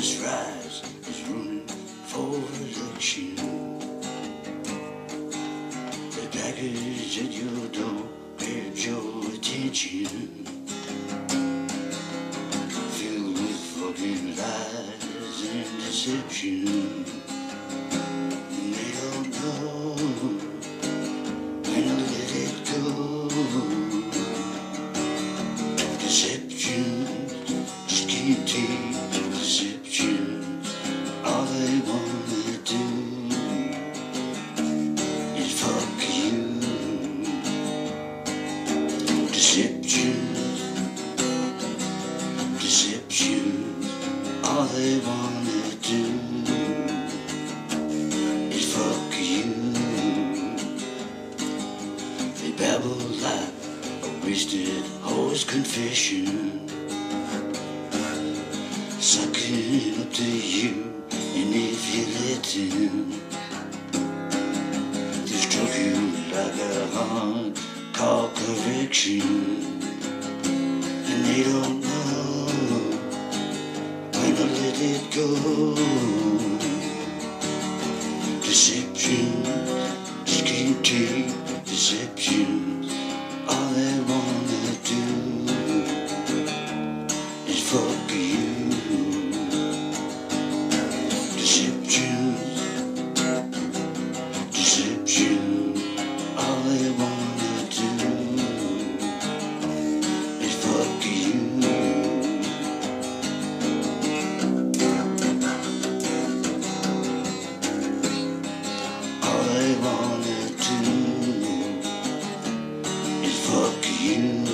this rise is running for election. The package at your door grabbed your attention, filled with fucking lies and deception. And they don't know when to let it go. Deception just can't take deception. All they wanna do is fuck you. Deception, deception. All they wanna do is fuck you. They babble like a wasted horse confession, sucking up to you, and if you let them, they stroke you like a hard-core correction. And they don't know when to let it go. Deception just can't take deception. All they wanna do is fuck you. Deception, deception. All they wanna do is fuck you. All they wanna do is fuck you.